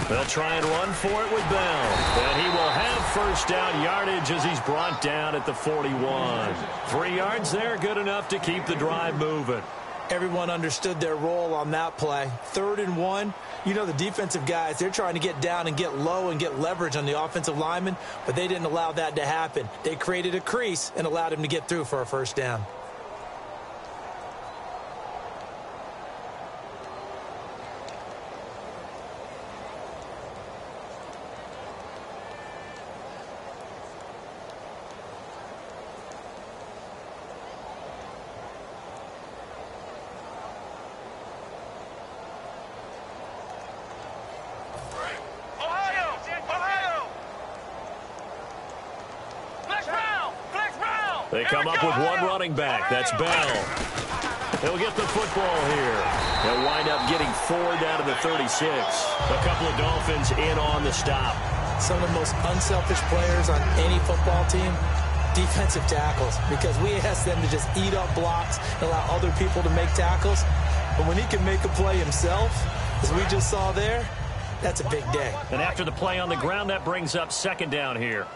They'll try and run for it with Bell. And he will have first down yardage as he's brought down at the 41. 3 yards there, good enough to keep the drive moving. Everyone understood their role on that play. 3rd and 1. You know, the defensive guys, they're trying to get down and get low and get leverage on the offensive lineman, but they didn't allow that to happen. They created a crease and allowed him to get through for a first down. They come up with one running back. That's Bell. He'll get the football here. They'll wind up getting 4 down to the 36. A couple of Dolphins in on the stop. Some of the most unselfish players on any football team, defensive tackles, because we ask them to just eat up blocks and allow other people to make tackles. But when he can make a play himself, as we just saw there, that's a big day. And after the play on the ground, that brings up second down here.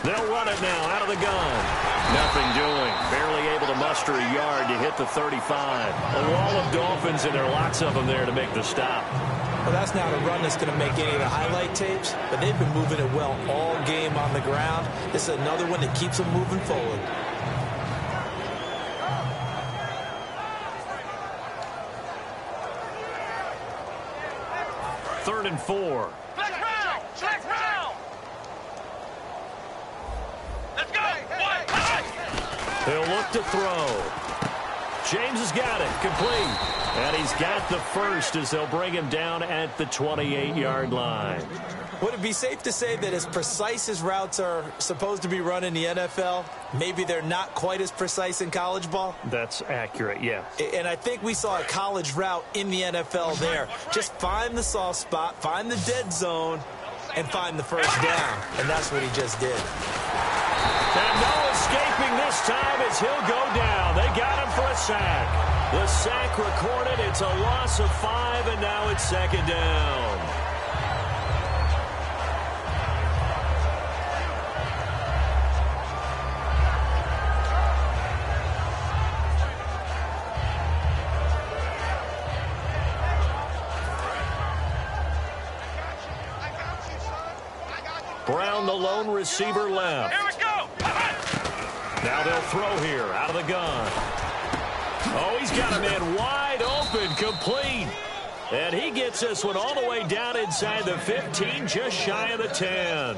They'll run it now out of the gun. Nothing doing. Barely able to muster a yard to hit the 35. A wall of Dolphins, and there are lots of them there to make the stop. Well, that's not a run that's going to make any of the highlight tapes, but they've been moving it well all game on the ground. This is another one that keeps them moving forward. Third and 4. He'll look to throw. James has got it. Complete. And he's got the first as they'll bring him down at the 28-yard line. Would it be safe to say that as precise as routes are supposed to be run in the NFL, maybe they're not quite as precise in college ball? That's accurate, yeah. And I think we saw a college route in the NFL there. Just find the soft spot, find the dead zone, and find the first down. And that's what he just did. And no escaping this time as he'll go down. They got him for a sack. The sack recorded. It's a loss of 5, and now it's second down. Brown, the lone receiver, left. Here we go. Now they'll throw here out of the gun. Oh, he's got a man wide open, complete. And he gets this one all the way down inside the 15, just shy of the 10.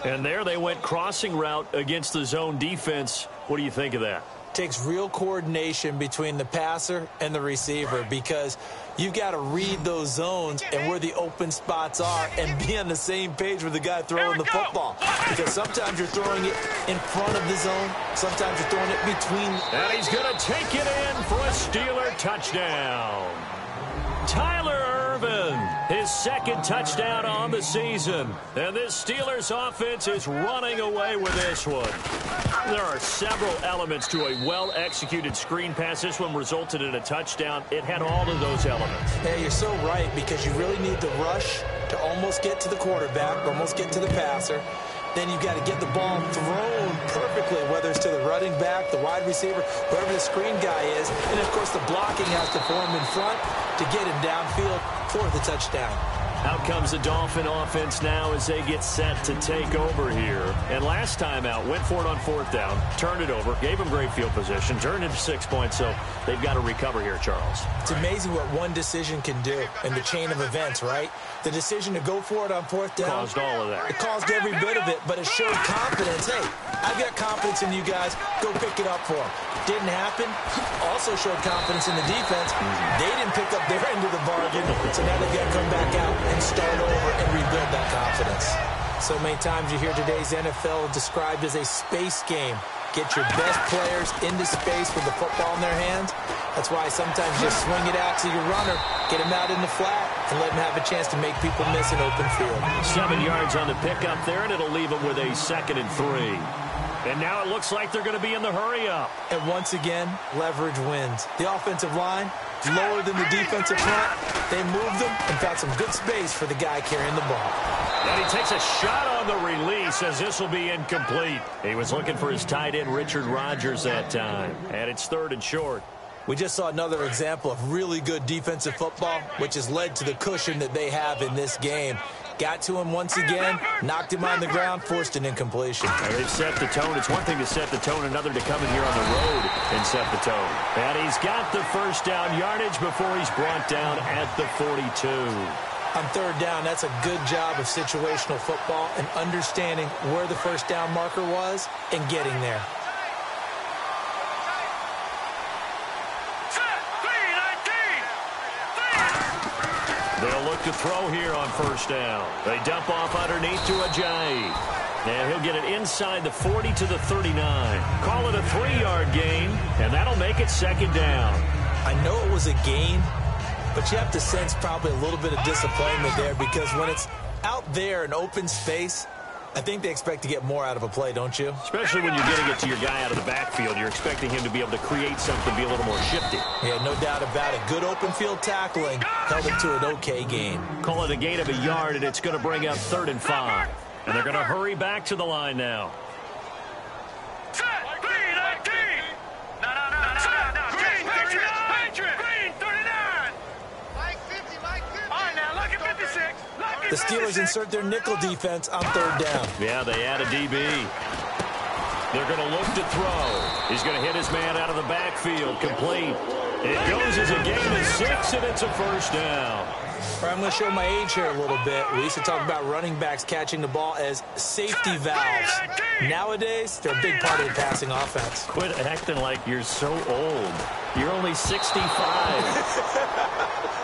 And there they went crossing route against the zone defense. What do you think of that? Takes real coordination between the passer and the receiver because you've got to read those zones and where the open spots are and be on the same page with the guy throwing the football. Because sometimes you're throwing it in front of the zone, sometimes you're throwing it between. And he's going to take it in for a Steeler touchdown. Tyler Ervin, his second touchdown on the season. And this Steelers offense is running away with this one. There are several elements to a well-executed screen pass. This one resulted in a touchdown. It had all of those elements. Yeah, you're so right because you really need the rush to almost get to the quarterback, almost get to the passer. Then you've got to get the ball thrown perfectly, whether it's to the running back, the wide receiver, whoever the screen guy is. And, of course, the blocking has to form in front to get him downfield for the touchdown. Out comes the Dolphin offense now as they get set to take over here. And last time out, went for it on 4th down, turned it over, gave them great field position, turned it to 6 points, so they've got to recover here, Charles. It's amazing what one decision can do in the chain of events, right? The decision to go for it on 4th down. Caused all of that. It caused every bit of it, but it showed confidence. Hey, I've got confidence in you guys. Go pick it up for them. Didn't happen. Also showed confidence in the defense. They didn't pick up their end of the bargain, so now they've got to come back out and start over and rebuild that confidence. So many times you hear today's NFL described as a space game. Get your best players into space with the football in their hands. That's why sometimes you just swing it out to your runner, get him out in the flat, and let him have a chance to make people miss an open field. 7 yards on the pickup there, and it'll leave them with a 2nd and 3. And now it looks like they're going to be in the hurry-up. And once again, leverage wins. The offensive line, lower than the defensive front. They moved them and found some good space for the guy carrying the ball. And he takes a shot on the release as this will be incomplete. He was looking for his tight end, Richard Rodgers, that time. And it's 3rd and short. We just saw another example of really good defensive football, which has led to the cushion that they have in this game. Got to him once again, knocked him on the ground, forced an incompletion. And they've set the tone. It's one thing to set the tone, another to come in here on the road and set the tone. And he's got the first down yardage before he's brought down at the 42. On 3rd down, that's a good job of situational football and understanding where the first down marker was and getting there. They'll look to throw here on 1st down. They dump off underneath to Ajayi. And he'll get it inside the 40 to the 39. Call it a 3-yard gain, and that'll make it 2nd down. I know it was a gain, but you have to sense probably a little bit of disappointment there because when it's out there in open space, I think they expect to get more out of a play, don't you? Especially when you're getting it to your guy out of the backfield. You're expecting him to be able to create something, be a little more shifty. Yeah, no doubt about it. Good open field tackling held him to an okay gain. Call it a gain of a yard, and it's going to bring up 3rd and 5. And they're going to hurry back to the line now. The Steelers insert their nickel defense on 3rd down. Yeah, they add a DB. They're going to look to throw. He's going to hit his man out of the backfield. Complete. It goes as a gain of 6, and it's a 1st down. All right, I'm going to show my age here a little bit. We used to talk about running backs catching the ball as safety valves. Nowadays, they're a big part of the passing offense. Quit acting like you're so old. You're only 65.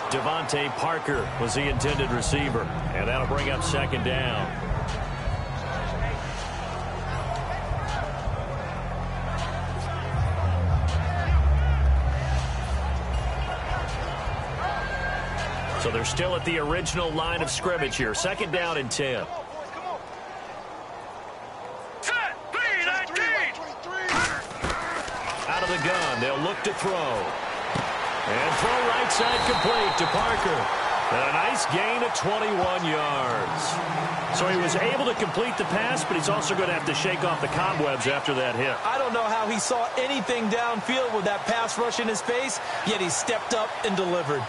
Devontae Parker was the intended receiver, and that'll bring up 2nd down. So they're still at the original line of scrimmage here. 2nd down and 10. Out of the gun, they'll look to throw. And throw right side complete to Parker. And a nice gain of 21 yards. So he was able to complete the pass, but he's also going to have to shake off the cobwebs after that hit. I don't know how he saw anything downfield with that pass rush in his face, yet he stepped up and delivered.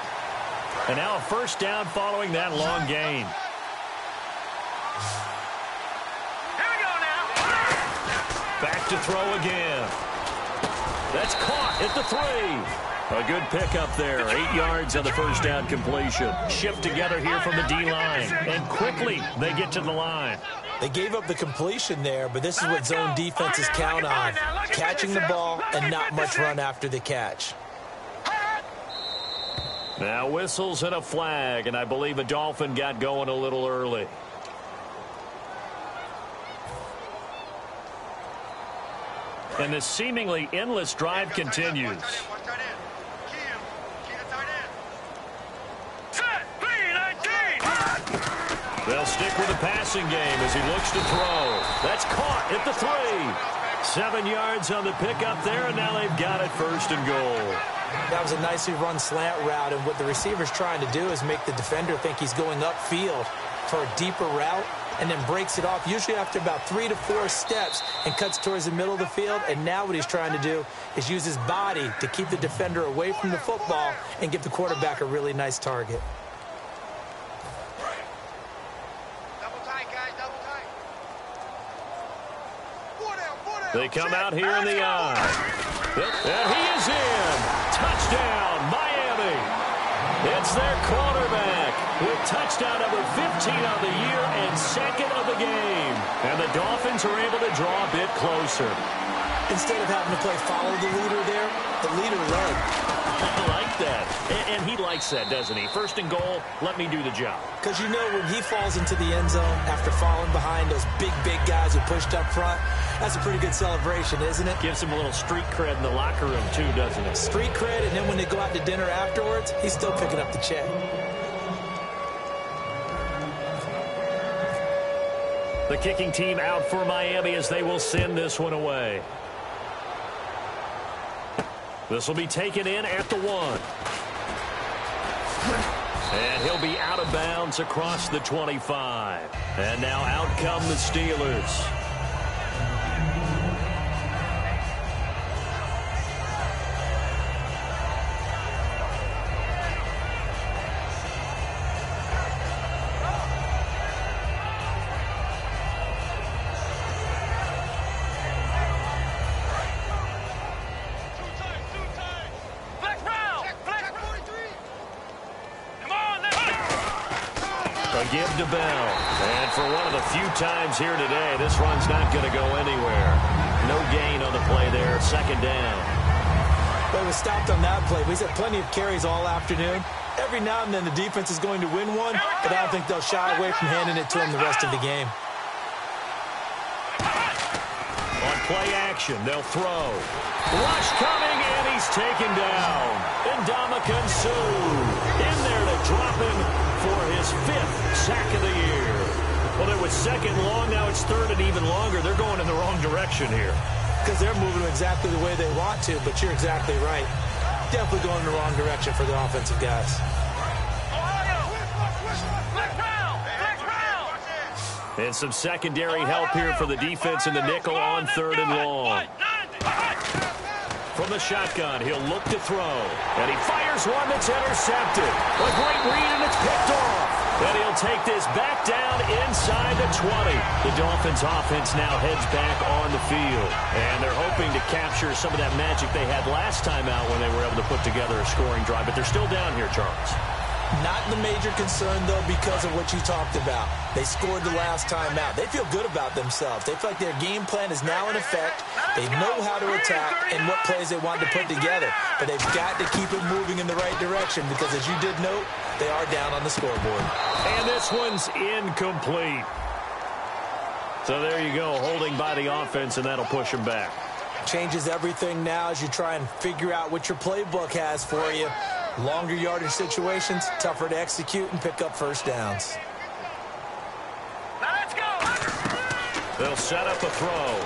And now a 1st down following that long gain. Here we go now. Back to throw again. That's caught at the 3. A good pickup there. 8 yards on the 1st down completion. Shift together here from the D-line. And quickly they get to the line. They gave up the completion there, but this is what zone defenses count on. Catching the ball and not much run after the catch. Now whistles and a flag, and I believe a Dolphin got going a little early. And this seemingly endless drive continues. They'll stick with the passing game as he looks to throw. That's caught at the 3. 7 yards on the pickup there, and now they've got it 1st and goal. That was a nicely run slant route, and what the receiver's trying to do is make the defender think he's going upfield for a deeper route, and then breaks it off, usually after about 3 to 4 steps, and cuts towards the middle of the field. And now what he's trying to do is use his body to keep the defender away from the football and give the quarterback a really nice target. They come out here in the eye. And he is in. Touchdown, Miami. It's their quarterback with touchdown number 15 on the year and second of the game. And the Dolphins are able to draw a bit closer. Instead of having to play follow the leader there, the leader led. I like that. And he likes that, doesn't he? First and goal, let me do the job. Because you know when he falls into the end zone after falling behind those big guys who pushed up front, that's a pretty good celebration, isn't it? Gives him a little street cred in the locker room, too, doesn't it? Street cred, and then when they go out to dinner afterwards, he's still picking up the check. The kicking team out for Miami as they will send this one away. This will be taken in at the 1. And he'll be out of bounds across the 25. And now out come the Steelers. Give to Bell. And for one of the few times here today, this run's not going to go anywhere. No gain on the play there. Second down. But it was stopped on that play. He's had plenty of carries all afternoon. Every now and then the defense is going to win one, but I don't think they'll shy away from handing it to him the rest of the game. On play action, they'll throw. Rush coming, and he's taken down. Ndamukong Suh in there to drop him for his 5th sack of the year. Well, there was second long. Now it's third and even longer. They're going in the wrong direction here. Because they're moving exactly the way they want to, but you're exactly right. Definitely going in the wrong direction for the offensive guys. And some secondary help here for the defense in the nickel on third and long. From the shotgun, he'll look to throw. And he fires one that's intercepted. A great read, and it's picked off. And he'll take this back down inside the 20. The Dolphins offense now heads back on the field. And they're hoping to capture some of that magic they had last time out when they were able to put together a scoring drive. But they're still down here, Charles. Not the major concern, though, because of what you talked about. They scored the last time out. They feel good about themselves. They feel like their game plan is now in effect. They know how to attack and what plays they want to put together. But they've got to keep it moving in the right direction because, as you did note, they are down on the scoreboard. And this one's incomplete. So there you go, holding by the offense, and that'll push them back. Changes everything now as you try and figure out what your playbook has for you. Longer yardage situations, tougher to execute and pick up first downs. Now let's go. They'll set up a throw.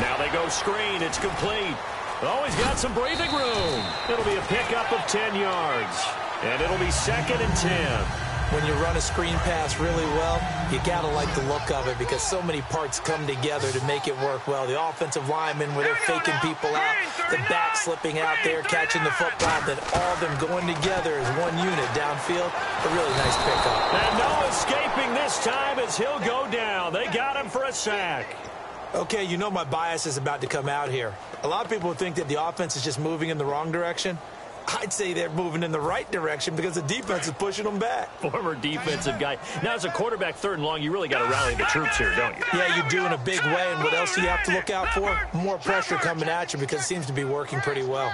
Now they go screen. It's complete. Oh, he's got some breathing room. It'll be a pickup of 10 yards. And it'll be 2nd and 10. When you run a screen pass really well, you got to like the look of it because so many parts come together to make it work well. The offensive linemen where they're faking people out, the back slipping out there, catching the football, then all of them going together as one unit downfield. A really nice pickup. And no escaping this time as he'll go down. They got him for a sack. Okay, you know my bias is about to come out here. A lot of people think that the offense is just moving in the wrong direction. I'd say they're moving in the right direction because the defense is pushing them back. Former defensive guy. Now, as a quarterback, 3rd and long, you really got to rally the troops here, don't you? Yeah, you do in a big way. And what else do you have to look out for? More pressure coming at you because it seems to be working pretty well.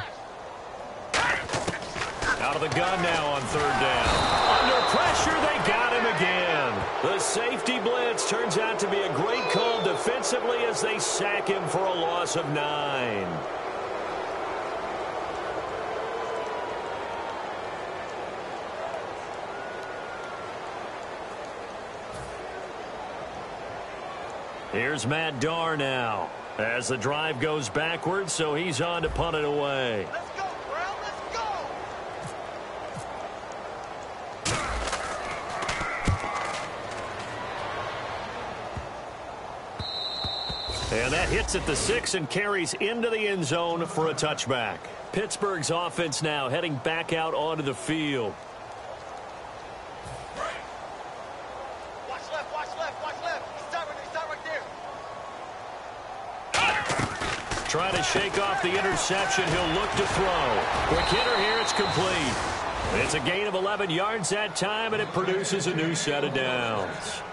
Out of the gun now on 3rd down. Under pressure, they got him again. The safety blitz turns out to be a great call defensively as they sack him for a loss of 9. Here's Matt Darr now as the drive goes backwards, so he's on to punt it away. Let's go, Brown. Let's go. And that hits at the 6 and carries into the end zone for a touchback. Pittsburgh's offense now heading back out onto the field. Watch left. Watch left. Watch left. Stop right there. trying to shake off the interception. He'll look to throw. Quick hitter here. It's complete. It's a gain of 11 yards that time, and it produces a new set of downs.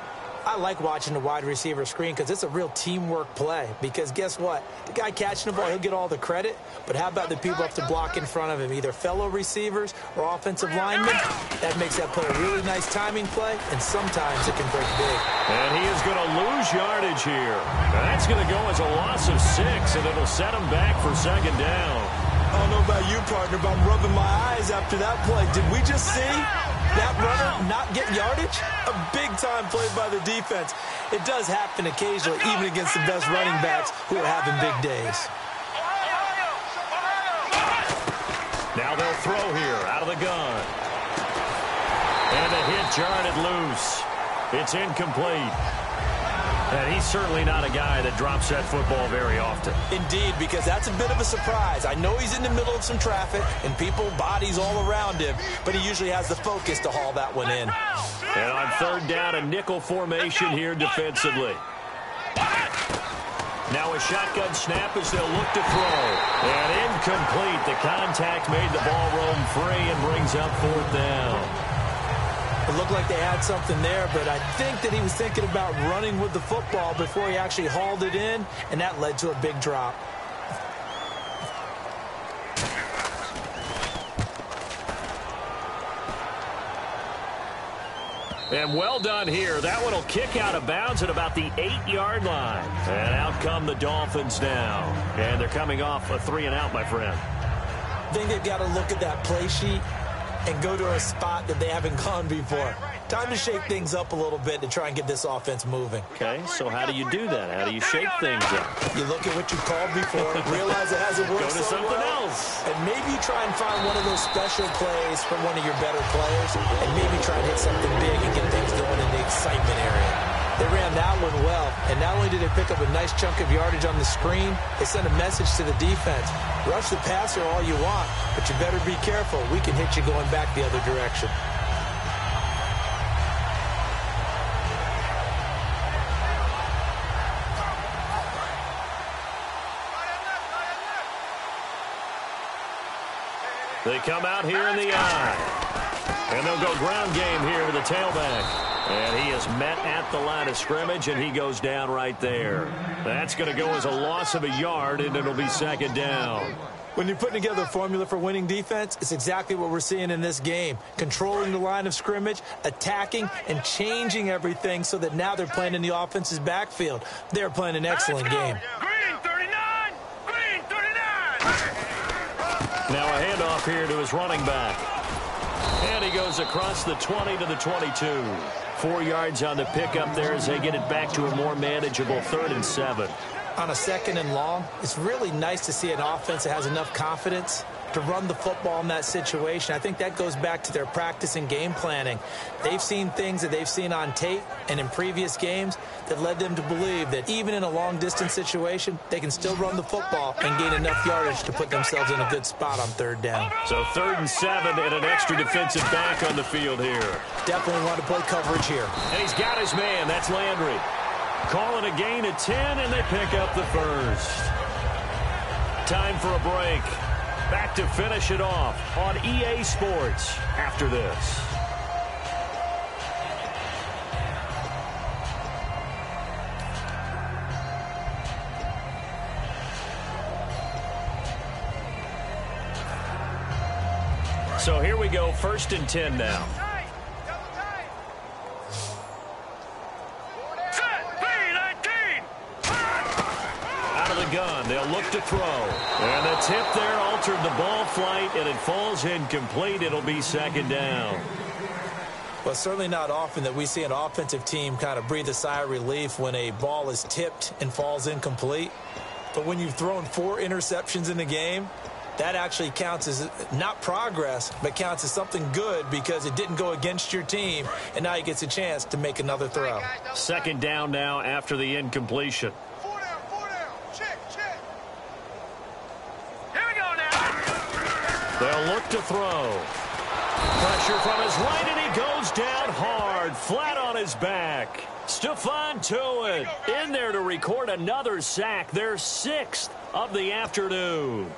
I like watching the wide receiver screen because it's a real teamwork play. Because guess what? The guy catching the ball, he'll get all the credit. But how about the people up to block in front of him, either fellow receivers or offensive linemen? That makes that play a really nice timing play, and sometimes it can break big. And he is going to lose yardage here. That's going to go as a loss of 6, and it'll set him back for second down. I don't know about you, partner, but I'm rubbing my eyes after that play. Did we just see that runner not get yardage? A big-time play by the defense. It does happen occasionally, even against the best running backs who are having big days. Now they'll throw here out of the gun. And a hit jarred it loose. It's incomplete. And he's certainly not a guy that drops that football very often. Indeed, because that's a bit of a surprise. I know he's in the middle of some traffic and people, bodies all around him, but he usually has the focus to haul that one in. And on third down, a nickel formation here defensively. Now a shotgun snap as they'll look to throw. And incomplete. The contact made the ball roam free and brings up fourth down. It looked like they had something there, but I think that he was thinking about running with the football before he actually hauled it in, and that led to a big drop. And well done here. That one will kick out of bounds at about the 8-yard line. And out come the Dolphins now. And they're coming off a 3-and-out, my friend. I think they've got to look at that play sheet and go to a spot that they haven't gone before. Time to shake things up a little bit to try and get this offense moving. Okay, so how do you do that? How do you shake things up? You look at what you called before, realize it hasn't worked Go to something else. and maybe try and find one of those special plays from one of your better players, and maybe try and hit something big and get things going in the excitement area. They ran that one well, and not only did they pick up a nice chunk of yardage on the screen, they sent a message to the defense. Rush the passer all you want, but you better be careful. We can hit you going back the other direction. They come out here in the eye. And they'll go ground game here to the tailback. And he is met at the line of scrimmage, and he goes down right there. That's going to go as a loss of a yard, and it'll be second down. When you're putting together a formula for winning defense, it's exactly what we're seeing in this game. Controlling the line of scrimmage, attacking, and changing everything so that now they're playing in the offense's backfield. They're playing an excellent game. Green 39! Green 39! Now a handoff here to his running back. And he goes across the 20 to the 22. 4 yards on the pickup there as they get it back to a more manageable 3rd and 7. On a 2nd and long, it's really nice to see an offense that has enough confidence to run the football in that situation. I think that goes back to their practice and game planning. They've seen things that they've seen on tape and in previous games that led them to believe that even in a long-distance situation, they can still run the football and gain enough yardage to put themselves in a good spot on 3rd down. So 3rd and 7 and an extra defensive back on the field here. Definitely want to play coverage here. And he's got his man. That's Landry. Calling a gain of 10, and they pick up the first. Time for a break. Back to finish it off on EA Sports after this. So here we go, 1st and 10 now. Gun. They'll look to throw. And the tip there altered the ball flight, and it falls incomplete. It'll be 2nd down. Well, it's certainly not often that we see an offensive team kind of breathe a sigh of relief when a ball is tipped and falls incomplete. But when you've thrown 4 interceptions in the game, that actually counts as not progress, but counts as something good because it didn't go against your team, and now he gets a chance to make another throw. 2nd down now after the incompletion. They'll look to throw. Pressure from his right, and he goes down hard, flat on his back. Stephon Tuitt in there to record another sack, their 6th of the afternoon.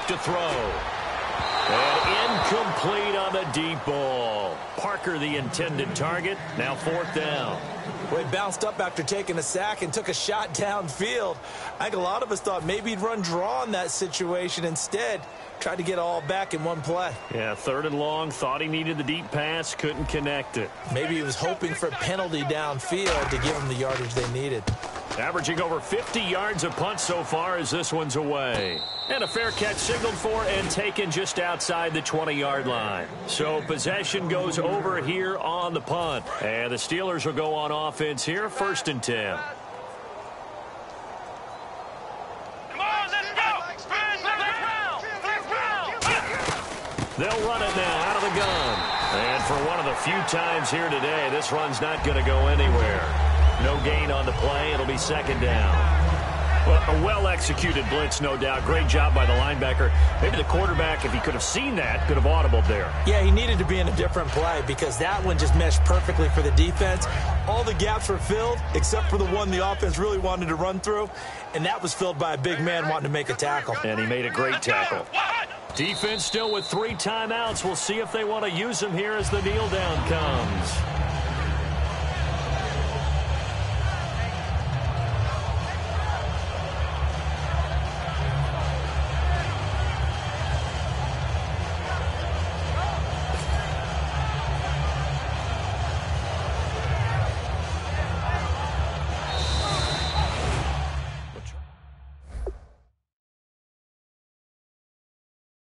To throw. And incomplete on the deep ball. Parker, the intended target. Now 4th down. Well, he bounced up after taking a sack and took a shot downfield. I think a lot of us thought maybe he'd run draw in that situation. Instead, tried to get all back in one play. Yeah, 3rd and long. Thought he needed the deep pass. Couldn't connect it. Maybe he was hoping for a penalty downfield to give him the yardage they needed. Averaging over 50 yards a punt so far as this one's away. And a fair catch signaled for and taken just outside the 20-yard line. So possession goes over here on the punt. And the Steelers will go on offense here, 1st and 10. Come on, let's go! They'll run it now out of the gun. And for one of the few times here today, this run's not going to go anywhere. No gain on the play. It'll be 2nd down. Well, a well-executed blitz, no doubt. Great job by the linebacker. Maybe the quarterback, if he could have seen that, could have audibled there. Yeah, he needed to be in a different play because that one just meshed perfectly for the defense. All the gaps were filled except for the one the offense really wanted to run through, and that was filled by a big man wanting to make a tackle. And he made a great tackle. Defense still with 3 timeouts. We'll see if they want to use them here as the kneel down comes.